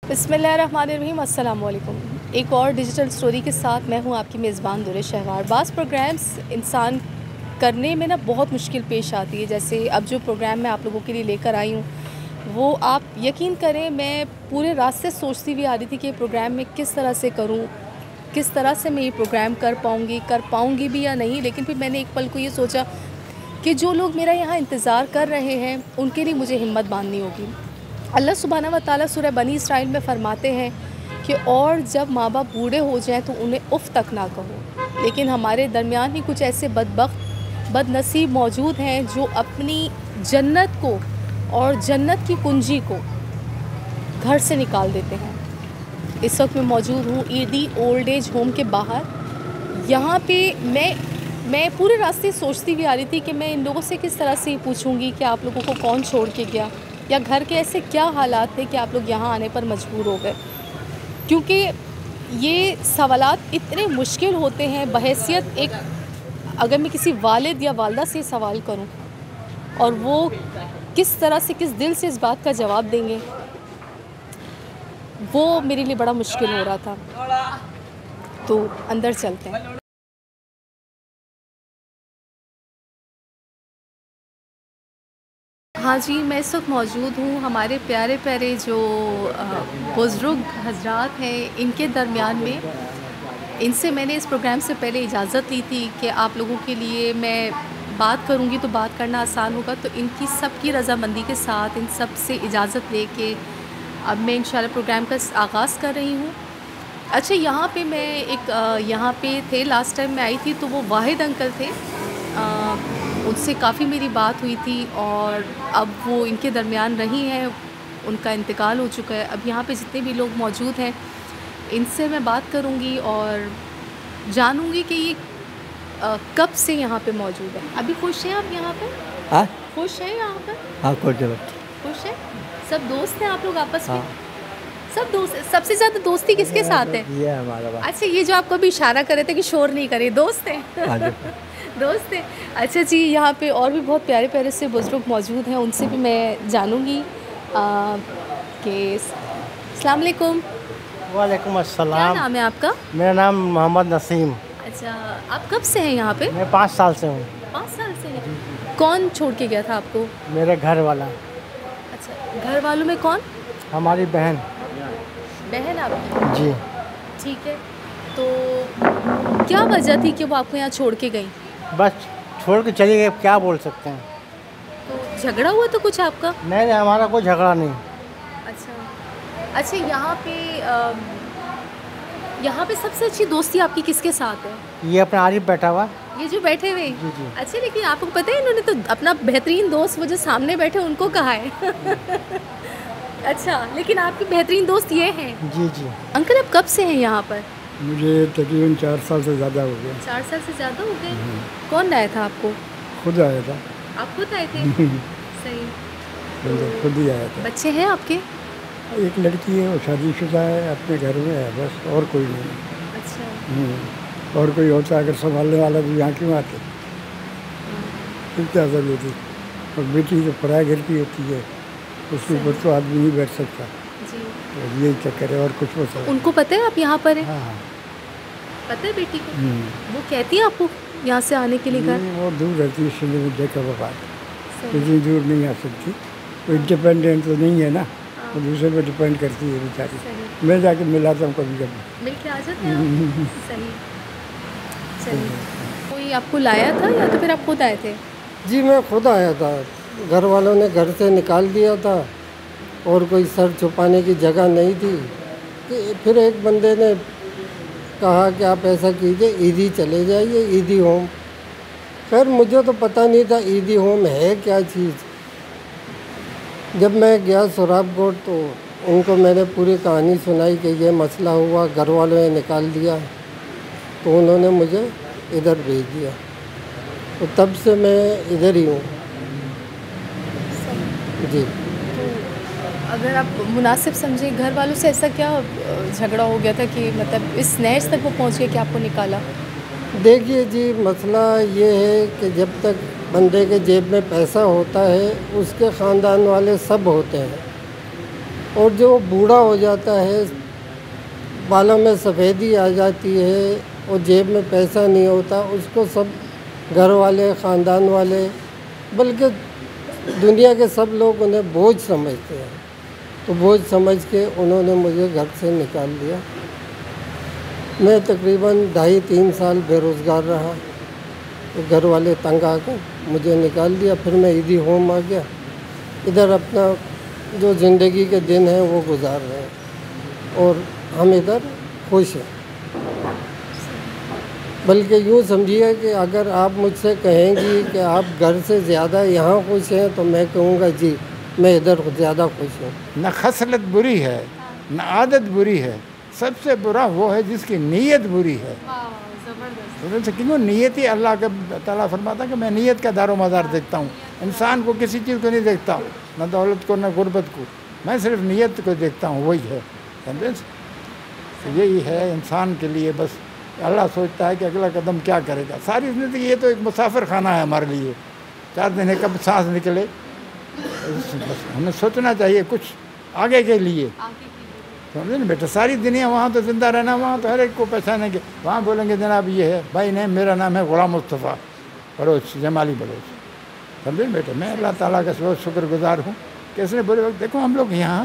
बिस्मिल्लाहिर्रहमानिर्रहीम, अस्सलाम वालेकुम। एक और डिजिटल स्टोरी के साथ मैं हूँ आपकी मेज़बान दुरे शहवार। बाज़ प्रोग्राम्स इंसान करने में ना बहुत मुश्किल पेश आती है। जैसे अब जो प्रोग्राम मैं आप लोगों के लिए लेकर आई हूँ, वो आप यकीन करें मैं पूरे रात से सोचती हुई आ रही थी कि प्रोग्राम मैं किस तरह से करूँ, किस तरह से मैं ये प्रोग्राम कर पाऊँगी भी या नहीं। लेकिन फिर मैंने एक पल को ये सोचा कि जो लोग मेरा यहाँ इंतज़ार कर रहे हैं उनके लिए मुझे हिम्मत बांधनी होगी। अल्लाह सुब्हाना व तआला सूरह बनी इसराइल में फ़रमाते हैं कि और जब माँ बाप बूढ़े हो जाएं तो उन्हें उफ़ तक ना कहो। लेकिन हमारे दरमियान ही कुछ ऐसे बदनसीब मौजूद हैं जो अपनी जन्नत को और जन्नत की कुंजी को घर से निकाल देते हैं। इस वक्त मैं मौजूद हूँ ईदी ओल्ड एज होम के बाहर। यहाँ पे मैं पूरे रास्ते सोचती हुई आ रही थी कि मैं इन लोगों से किस तरह से पूछूंगी कि आप लोगों को कौन छोड़ के गया, या घर के ऐसे क्या हालात थे कि आप लोग यहाँ आने पर मजबूर हो गए। क्योंकि ये सवालात इतने मुश्किल होते हैं बहैसियत एक, अगर मैं किसी वालिद या वालदा से सवाल करूं और वो किस तरह से किस दिल से इस बात का जवाब देंगे, वो मेरे लिए बड़ा मुश्किल हो रहा था। तो अंदर चलते हैं। हाँ जी, मैं इस वक्त मौजूद हूँ हमारे प्यारे प्यारे जो बुज़ुर्ग हज़रात हैं इनके दरमियान में। इनसे मैंने इस प्रोग्राम से पहले इजाज़त ली थी कि आप लोगों के लिए मैं बात करूँगी तो बात करना आसान होगा। तो इनकी सबकी रज़ामंदी के साथ इन सब से इजाज़त लेके अब मैं इंशाल्लाह प्रोग्राम का आगाज़ कर रही हूँ। अच्छा, यहाँ पे मैं यहाँ पे थे लास्ट टाइम मैं आई थी तो वो वाहिद अंकल थे। उनसे काफ़ी मेरी बात हुई थी और अब वो इनके दरमियान नहीं हैं, उनका इंतकाल हो चुका है। अब यहाँ पे जितने भी लोग मौजूद हैं इनसे मैं बात करूँगी और जानूँगी कि ये कब से यहाँ पे मौजूद है। अभी खुश हैं आप यहाँ पे? हाँ, खुश हैं यहाँ पे? हाँ, खुश हैं? सब दोस्त हैं आप लोग आपस में? सब दोस्त। सबसे ज़्यादा दोस्ती किसके साथ है? ये हमारा बात। अच्छा, ये जो आपको अभी इशारा कर रहे थे कि शोर नहीं करे, दोस्त हैं? दोस्त हैं। अच्छा जी, यहाँ पे और भी बहुत प्यारे प्यारे से बुज़ुर्ग मौजूद हैं, उनसे भी मैं जानूँगी कि अस्सलाम वालेकुम। वालेकुम क्या अस्सलाम। नाम है आपका? मेरा नाम मोहम्मद नसीम। अच्छा, आप कब से हैं यहाँ पे? मैं 5 साल से हूँ। 5 साल से हैं। कौन छोड़ के गया था आपको? मेरे घर वाला। अच्छा, घर वालों में कौन? हमारी बहन। बहन आपकी? जी। ठीक है। तो क्या वजह थी कि वो आपको यहाँ छोड़ के गई? बस छोड़ के चली गई, क्या बोल सकते हैं। तो झगड़ा हुआ तो कुछ आपका? नहीं, हमारा कोई झगड़ा नहीं। अच्छा, यहाँ पे सबसे अच्छी दोस्ती आपकी किसके साथ है? ये अपना आरिफ बैठा हुआ। ये जो बैठे हुए? जी जी। अच्छा, लेकिन आपको पता है इन्होंने तो अपना बेहतरीन दोस्त वो जो सामने बैठे उनको कहा है। अच्छा, लेकिन आपके बेहतरीन दोस्त ये हैं? जी जी। अंकल, आप कब से हैं यहाँ पर? मुझे तकरीबन 4 साल से ज़्यादा हो गया। 4 साल से ज़्यादा हो गए। कौन लाया था आपको? खुद आया था। आप खुद आए थे? सही। खुद ही आया था। बच्चे हैं आपके? एक लड़की है, वो शादीशुदा है, अपने घर में है, बस और कोई नहीं। अच्छा। और कोई होता अगर संभालने वाला तो यहाँ क्यों आते, फिर क्या ज़रूरत है। और बेटी तो पराए घर की होती है, उसके ऊपर तो आदमी नहीं बैठ सकता जी। और यही चक्कर है और कुछ होता है। उनको पता है आप यहाँ पर हैं? हाँ, पता है बेटी को? वो कहती है आपको यहाँ से आने के लिए घर? वो दूर रहती है, इसलिए मैं देखा वो बात इतनी दूर नहीं आ सकती। वो इंडिपेंडेंट तो नहीं है ना, वो दूसरे पर डिपेंड करती है बेचारी। मैं जाके मिलाता हूँ कभी कभी, मिल के आ जाते हैं। सही। चलिए, कोई आपको लाया था या तो फिर आप खुद आए थे? जी, मैं खुद आया था। घर वालों ने घर से निकाल दिया था और कोई सर छुपाने की जगह नहीं थी। फिर एक बंदे ने कहा कि आप ऐसा कीजिए, ईदी चले जाइए, ईदी होम। खैर मुझे तो पता नहीं था ईदी होम है क्या चीज़। जब मैं गया सुराबकोट तो उनको मैंने पूरी कहानी सुनाई कि ये मसला हुआ, घर वालों ने निकाल दिया, तो उन्होंने मुझे इधर भेज दिया। तो तब से मैं इधर ही हूँ। जी। तो अगर आप मुनासिब समझे, घर वालों से ऐसा क्या झगड़ा हो गया था कि मतलब इस नहज तक वो पहुँच गए कि आपको निकाला? देखिए जी, मसला ये है कि जब तक बंदे के जेब में पैसा होता है उसके ख़ानदान वाले सब होते हैं, اور جو بوڑھا ہو جاتا ہے، بالوں میں سفیدی آ جاتی ہے اور جیب میں پیسہ نہیں ہوتا، اس کو سب گھر والے، خاندان والے، بلکہ دنیا کے سب لوگ انہیں بوجھ سمجھتے ہیں. تو بوجھ سمجھ کے انہوں نے مجھے گھر سے نکال دیا. میں تقریباً 2.5-3 سال بے روزگار رہا. تو گھر والے تنگ آ کر مجھے نکال دیا. پھر میں ایدھی ہوم آ گیا. ادھر اپنا جو زندگی کے دن ہیں وہ گزار رہے ہیں اور ہم ادھر خوش ہیں. بلکہ یوں سمجھیے کہ اگر آپ مجھ سے کہیں گی کہ آپ گھر سے زیادہ یہاں خوش ہیں تو میں کہوں گا جی میں ادھر زیادہ خوش ہوں. نہ خصلت بری ہے نہ عادت بری ہے، سب سے برا وہ ہے جس کی نیت بری ہے. کیوں نیت ہی اللہ کا تعالیٰ فرماتا ہے کہ میں نیت کا دار و مدار دیکھتا ہوں. انسان کو کسی چیز کو نہیں دیکھتا ہوں، نہ دولت کو نہ غربت کو، میں صرف نیت کو دیکھتا ہوں. وہی ہے، سمجھے؟ یہی ہے انسان کے لیے. بس اللہ سوچتا ہے کہ اگلا قدم کیا کرے گا. ساری زندگی یہ تو ایک مسافر خانہ ہے ہمارے لیے. 4 دن ہے کب سانس نکلے. بس ہمیں سوچنا چاہیے کچھ آگے کے لیے، سمجھے نا بیٹا. ساری دنیا وہاں تو زندہ رہنا، وہاں تو ہر ایک کو پہچانے گے. وہاں بولیں گے جناب یہ ہے بھائی، نہیں میرا نام ہے غلام مصطفیٰ بلوچ، جمالی بلوچ. سمجھے نا بیٹا. میں اللہ تعالیٰ کا بہت شکر گزار ہوں کہ اس نے برے وقت دیکھو ہم لوگ یہاں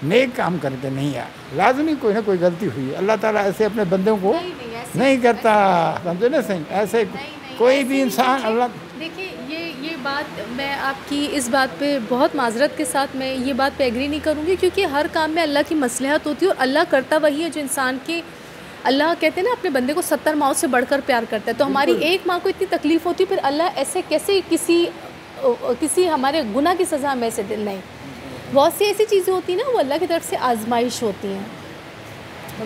نیک کام کر کے نہیں آئے. لازمی کوئی نہ کوئی غلطی ہوئی. اللہ تعالیٰ ایسے اپنے بندوں کو نہیں کرتا، سمجھے نا صحیح. ایسے کوئی بھی انسان اللہ. دیکھیے یہ بات میں آپ کی اس بات پہ بہت معذرت کے ساتھ میں یہ بات پہ ایگری نہیں کروں گی، کیونکہ ہر کام میں اللہ کی مصلحت ہوتی ہے اور اللہ کرتا وہی ہے جو انسان کے، اللہ کہتے ہیں نا اپنے بندے کو 70 ماؤں سے بڑھ کر پیار کرتا ہے. تو ہماری ایک ماں کو اتنی تکلیف ہوتی ہے، پھر اللہ ایسے کیسے کسی ہمارے گناہ کی سزا ہمیں ایسے دل نہیں. بہت سی ایسی چیزیں ہوتی ہیں نا وہ اللہ کی طرف سے آزمائش ہوتی ہیں.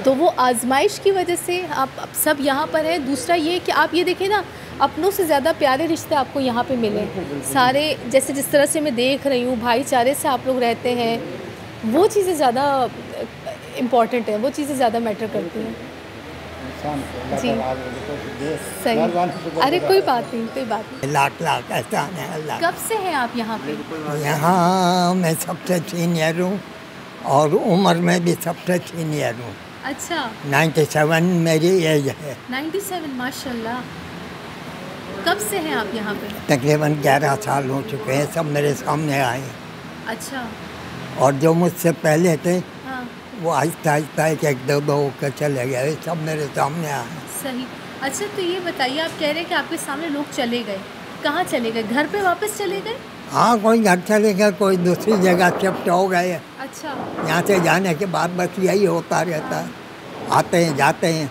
تو وہ آزمائش کی وجہ سے آپ سب یہاں پر ہیں. دوسرا یہ کہ آپ یہ دیکھیں نا، اپنوں سے زیادہ پیارے رشتے آپ کو یہاں پہ ملے. سارے جیسے جس طرح سے میں دیکھ رہی ہوں، بھائی چارے سے آپ لوگ رہتے ہیں، وہ چیزیں زیادہ امپورٹنٹ ہیں، وہ چیزیں زیادہ میٹر کرتی ہیں. جی صحیح. ارے کوئی بات نہیں، کوئی بات نہیں. لاکھ احسان ہے اللہ. کب سے ہیں آپ یہاں پہ؟ یہاں میں سب سے سینئر ہوں اور عمر میں بھی سب سے سینئر ہوں. اچھا. 97 میری ایج ہے. 97 ماشاء اللہ. کب سے ہیں آپ یہاں پہ؟ تقریباً 11 سال ہو چکے ہیں. سب میرے سامنے آئے. اچھا. اور جو مجھ سے پہلے تھے ہاں وہ آہستہ آہستہ ایک دو ہو کر چلے گئے. سب میرے سامنے آئے. صحیح. اچھا تو یہ بتائیے، آپ کہہ رہے ہیں کہ آپ کے سامنے لوگ چلے گئے، کہاں چلے گئے؟ گھر پہ واپس چلے گئے؟ ہاں، کوئی گھر چلے گیا، کوئی دوسری جگہ شفٹ ہو گئے. اچھا. یہاں سے جانے کے بعد بس یہی ہوتا رہتا ہے. آتے ہیں جاتے ہیں.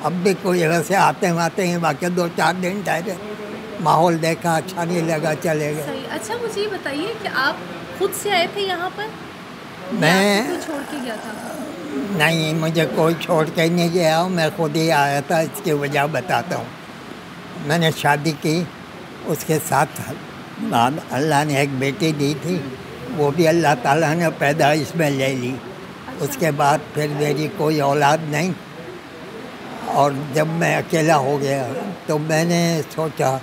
اب بھی کوئی جگہ سے آتے ہیں باقی 2-4 دن ٹھہرے، ماحول دیکھا اچھا نہیں لگا، چلے گئے. صحیح. اچھا مجھے یہ بتائیے کہ آپ خود سے آئے تھے یہاں پر؟ میں کوئی چھوڑ کے گیا تھا؟ نہیں، مجھے کوئی چھوڑ کے نہیں گیا، میں خود ہی آیا تھا. اس کی وجہ بتاتا ہوں. میں نے شادی کی، اس کے ساتھ بعد اللہ نے ایک بیٹی دی تھی، وہ بھی اللہ تعالیٰ نے پیدائش میں لے لی. اس کے بعد پھر میری کوئی اولاد نہیں. اور جب میں اکیلا ہو گیا تو میں نے سوچا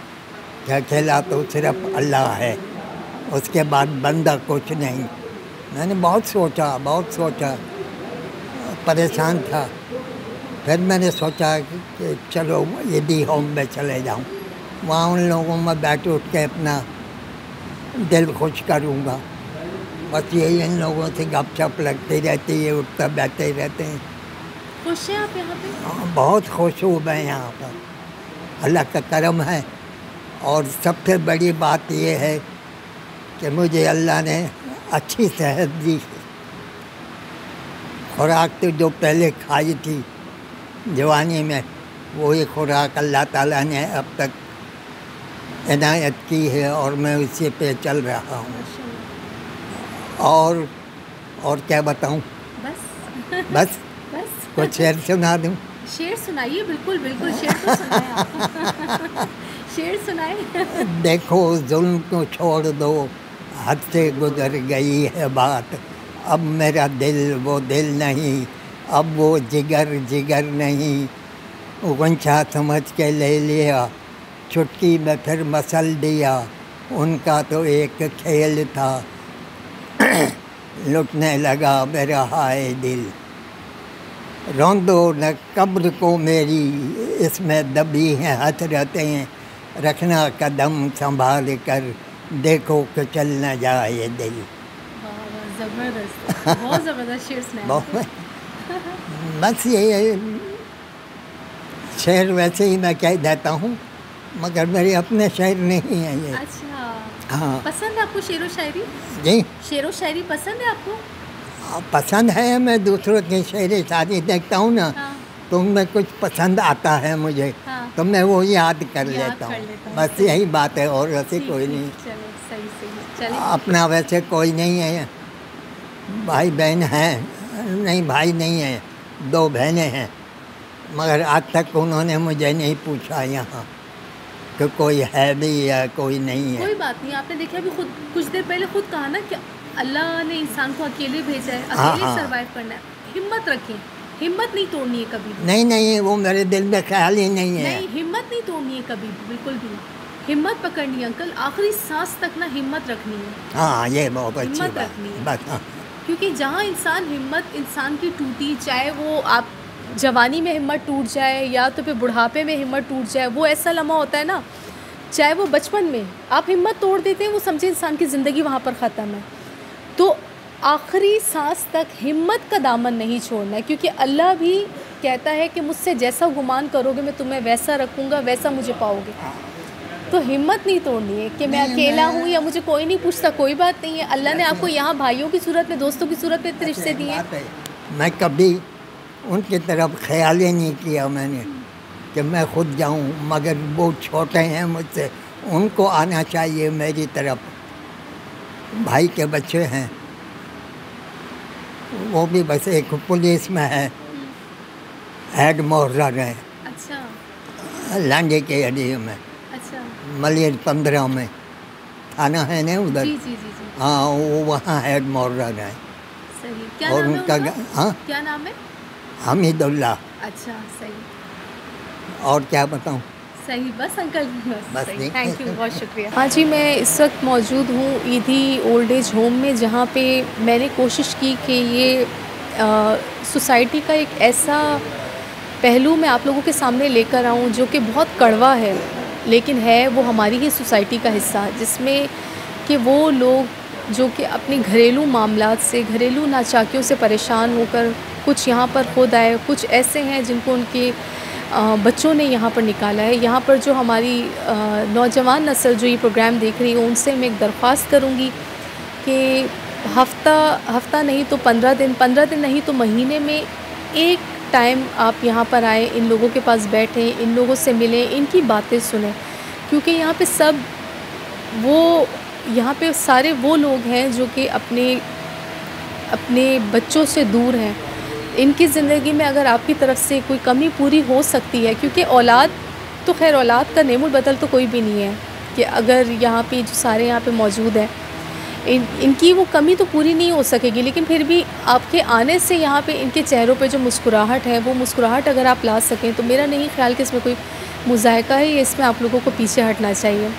کہ اکیلا تو صرف اللہ ہے، اس کے بعد بندہ کچھ نہیں. میں نے بہت سوچا، پریشان تھا. پھر میں نے سوچا کہ چلو ایدھی ہوم میں چلے جاؤں، وہاں ان لوگوں میں بیٹھ اٹھ کے اپنا دل خوش کروں گا. بس یہی ان لوگوں سے گپ شپ لگتی رہتی ہے، اٹھتا بیٹھتے رہتے ہیں. خوش ہیں آپ یہاں پہ؟ بہت خوش ہوں میں یہاں پر. اللہ کا کرم ہے. اور سب سے بڑی بات یہ ہے کہ مجھے اللہ نے اچھی صحت دی. خوراک تو جو پہلے کھائی تھی جوانی میں، وہی خوراک اللہ تعالیٰ نے اب تک عنایت کی ہے اور میں اسی پہ چل رہا ہوں. اور کیا بتاؤں؟ بس کچھ شعر سنا دوں؟ شعر سنائیے. بالکل شعر تو سنائیں آپ. شعر سنائیں. دیکھو ظلم کو چھوڑ دو، حد سے گزر گئی ہے بات. اب میرا دل وہ دل نہیں، اب وہ جگر نہیں. غنچہ سمجھ کے لے لیا، چٹکی میں پھر مسل دیا. ان کا تو ایک کھیل تھا، लुटने लगा मेरा हाय दिल, रौंदो न कब्र को मेरी, इसमें दबी हैं हसरतें, रखना कदम संभाल कर, देखो कि चल न जाए दिल। ज़बरदस्त, बहुत ज़बरदस्त शेर सुनाया। बहुत बस ये शेर वैसे ही मैं कह देता हूँ, मगर मेरे अपने शेर नहीं है ये। अच्छा, हाँ पसंद है आपको शेर व शायरी? जी शेर व शायरी पसंद है आपको? पसंद है। मैं दूसरों की शेर शायरी देखता हूँ ना, हाँ। तो उनमें कुछ पसंद आता है मुझे, हाँ। तो मैं वो याद कर याद लेता कर हूँ। लेता हूँ। बस यही बात है, और वैसे ठीक, कोई ठीक, नहीं। चलो सही सही, चलिए। अपना वैसे कोई नहीं है, भाई बहन हैं, नहीं भाई नहीं है, 2 बहनें हैं, मगर आज तक उन्होंने मुझे नहीं पूछा यहाँ कि कोई है भी या कोई नहीं है। कोई बात नहीं, आपने देखा अभी खुद कुछ देर पहले खुद कहा ना कि अल्लाह ने इंसान को अकेले भेजा है, हाँ, अकेले हाँ। सरवाइव करना है। हिम्मत रखें, हिम्मत नहीं तोड़नी है कभी भी। नहीं नहीं, वो मेरे दिल में ख्याल ही नहीं है। नहीं, हिम्मत नहीं तोड़नी है कभी भी, बिल्कुल भी। हिम्मत पकड़नी है अंकल, आखिरी सांस तक ना हिम्मत रखनी है, हाँ ये बहुत अच्छी हिम्मत बात रखनी है। बस। हाँ क्योंकि जहाँ हिम्मत इंसान की टूटी, चाहे वो आप जवानी में हिम्मत टूट जाए या तो फिर बुढ़ापे में हिम्मत टूट जाए, वो ऐसा लम्हा होता है ना, चाहे वो बचपन में आप हिम्मत तोड़ देते हैं, वो समझे इंसान की ज़िंदगी वहाँ पर ख़त्म है। तो आखिरी सांस तक हिम्मत का दामन नहीं छोड़ना है, क्योंकि अल्लाह भी कहता है कि मुझसे जैसा गुमान करोगे मैं तुम्हें वैसा रखूँगा, वैसा मुझे पाओगे। तो हिम्मत नहीं तोड़नी है कि मैं अकेला हूँ या मुझे कोई नहीं पूछता, कोई बात नहीं है। अल्लाह ने आपको यहाँ भाइयों की सूरत में, दोस्तों की सूरत में इतने रिश्ते दिए हैं। मैं कभी उनकी तरफ ख्याल ही नहीं किया मैंने कि मैं खुद जाऊं, मगर वो छोटे हैं मुझसे, उनको आना चाहिए मेरी तरफ। भाई के बच्चे हैं, वो भी बस एक पुलिस में है, हेड मोहर है, अच्छा लांडे के एरिया में, अच्छा, मलिर 15 में थाना है ना उधर। जी जी जी जी, हाँ वो वहाँ हेड मोहर है। सही। क्या और नाम है उनका उनका? हाँ क्या नाम है? हमीदुल्ला। अच्छा, सही और क्या बताऊँ। सही, बस अंकल, बस सही, नहीं। थैंक यू, बहुत शुक्रिया। हाँ जी, मैं इस वक्त मौजूद हूँ ईदी ओल्ड एज होम में, जहाँ पे मैंने कोशिश की कि ये सोसाइटी का एक ऐसा पहलू मैं आप लोगों के सामने लेकर आऊँ जो कि बहुत कड़वा है, लेकिन है वो हमारी ही सोसाइटी का हिस्सा, जिसमें कि वो लोग जो कि अपने घरेलू मामलात से, घरेलू नाचाकियों से परेशान होकर कुछ यहाँ पर खुद आए, कुछ ऐसे हैं जिनको उनके बच्चों ने यहाँ पर निकाला है। यहाँ पर जो हमारी नौजवान नस्ल जो ये प्रोग्राम देख रही है, उनसे मैं एक दरख्वास्त करूँगी कि हफ़्ता नहीं तो 15 दिन नहीं तो महीने में एक टाइम आप यहाँ पर आएँ, इन लोगों के पास बैठें, इन लोगों से मिलें, इनकी बातें सुनें, क्योंकि यहाँ पे सारे वो लोग हैं जो कि अपने बच्चों से दूर हैं। इनकी ज़िंदगी में अगर आपकी तरफ से कोई कमी पूरी हो सकती है, क्योंकि औलाद तो खैर औलाद का नेमुल बदल तो कोई भी नहीं है, कि अगर यहाँ पे जो सारे यहाँ पे मौजूद हैं इनकी वो कमी तो पूरी नहीं हो सकेगी, लेकिन फिर भी आपके आने से यहाँ पे इनके चेहरों पे जो मुस्कुराहट है, वो मुस्कुराहट अगर आप ला सकें तो मेरा नहीं ख्याल कि इसमें कोई मुज़ायका है, इसमें आप लोगों को पीछे हटना चाहिए।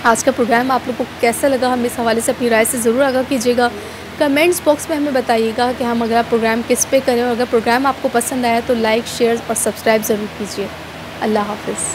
आज का प्रोग्राम आप लोगों को कैसा लगा, हम इस हवाले से अपनी राय से ज़रूर आगाह कीजिएगा। कमेंट्स बॉक्स में हमें बताइएगा कि हम अगर आप प्रोग्राम किस पे करें, और अगर प्रोग्राम आपको पसंद आया तो लाइक, शेयर और सब्सक्राइब ज़रूर कीजिए। अल्लाह हाफ़िज़।